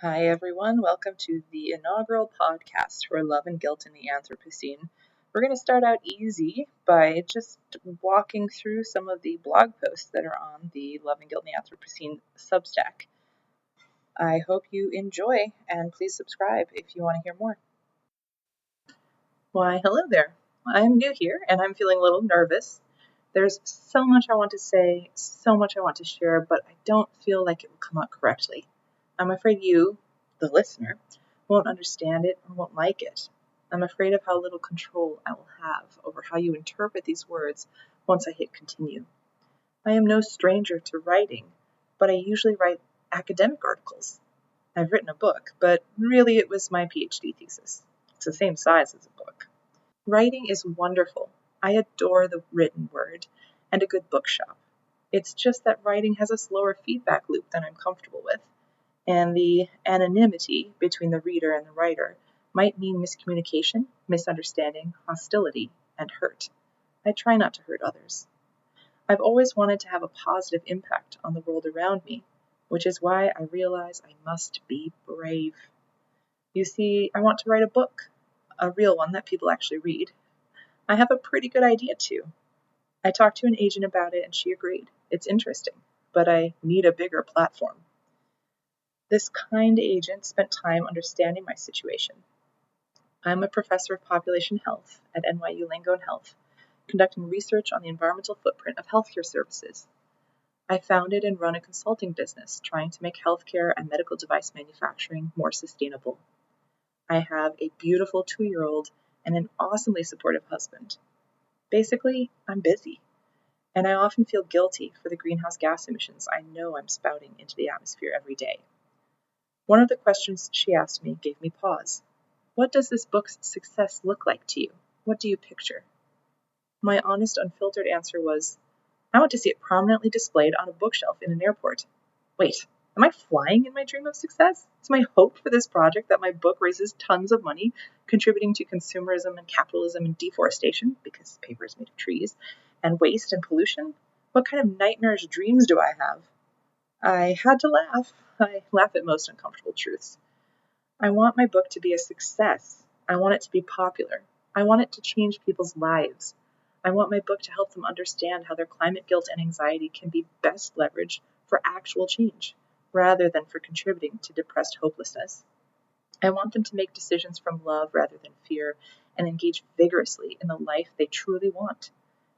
Hi, everyone. Welcome to the inaugural podcast for Love and Guilt in the Anthropocene. We're going to start out easy by just walking through some of the blog posts that are on the Love and Guilt in the Anthropocene Substack. I hope you enjoy, and please subscribe if you want to hear more. Why, hello there. I'm new here, and I'm feeling a little nervous. There's so much I want to say, so much I want to share, but I don't feel like it will come out correctly. I'm afraid you, the listener, won't understand it or won't like it. I'm afraid of how little control I will have over how you interpret these words once I hit continue. I am no stranger to writing, but I usually write academic articles. I've written a book, but really it was my PhD thesis. It's the same size as a book. Writing is wonderful. I adore the written word and a good bookshop. It's just that writing has a slower feedback loop than I'm comfortable with, and the anonymity between the reader and the writer might mean miscommunication, misunderstanding, hostility, and hurt. I try not to hurt others. I've always wanted to have a positive impact on the world around me, which is why I realize I must be brave. You see, I want to write a book, a real one that people actually read. I have a pretty good idea too. I talked to an agent about it and she agreed. It's interesting, but I need a bigger platform. This kind agent spent time understanding my situation. I'm a professor of population health at NYU Langone Health, conducting research on the environmental footprint of healthcare services. I founded and run a consulting business trying to make healthcare and medical device manufacturing more sustainable. I have a beautiful 2-year-old and an awesomely supportive husband. Basically, I'm busy, and I often feel guilty for the greenhouse gas emissions I know I'm spouting into the atmosphere every day. One of the questions she asked me gave me pause. What does this book's success look like to you? What do you picture? My honest, unfiltered answer was, I want to see it prominently displayed on a bookshelf in an airport. Wait, am I flying in my dream of success? Is my hope for this project that my book raises tons of money, contributing to consumerism and capitalism and deforestation, because paper is made of trees, and waste and pollution? What kind of nightmarish dreams do I have? I had to laugh. I laugh at most uncomfortable truths. I want my book to be a success. I want it to be popular. I want it to change people's lives. I want my book to help them understand how their climate guilt and anxiety can be best leveraged for actual change, rather than for contributing to depressed hopelessness. I want them to make decisions from love rather than fear and engage vigorously in the life they truly want.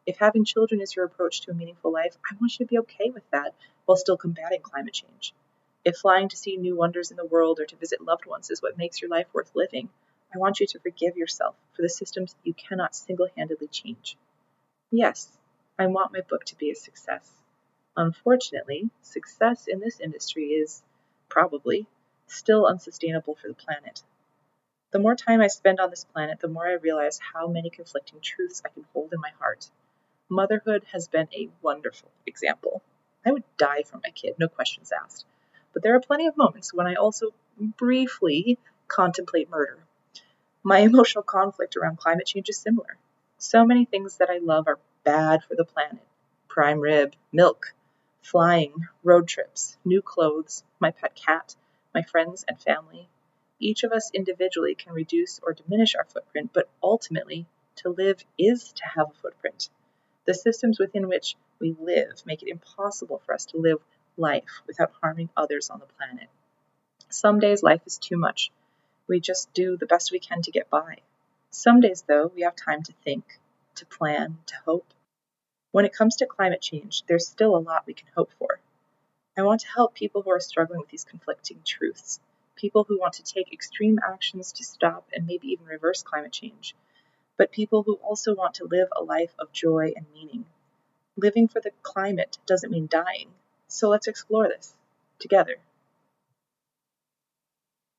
If having children is your approach to a meaningful life, I want you to be okay with that while still combating climate change. If flying to see new wonders in the world or to visit loved ones is what makes your life worth living, I want you to forgive yourself for the systems you cannot single-handedly change. Yes, I want my book to be a success. Unfortunately, success in this industry is, probably, still unsustainable for the planet. The more time I spend on this planet, the more I realize how many conflicting truths I can hold in my heart. Motherhood has been a wonderful example. I would die for my kid, no questions asked. But there are plenty of moments when I also briefly contemplate murder. My emotional conflict around climate change is similar. So many things that I love are bad for the planet. Prime rib, milk, flying, road trips, new clothes, my pet cat, my friends and family. Each of us individually can reduce or diminish our footprint, but ultimately, to live is to have a footprint. The systems within which we live make it impossible for us to live life without harming others on the planet. Some days life is too much. We just do the best we can to get by. Some days, though, we have time to think, to plan, to hope. When it comes to climate change, there's still a lot we can hope for. I want to help people who are struggling with these conflicting truths, people who want to take extreme actions to stop and maybe even reverse climate change, but people who also want to live a life of joy and meaning. Living for the climate doesn't mean dying, so let's explore this together.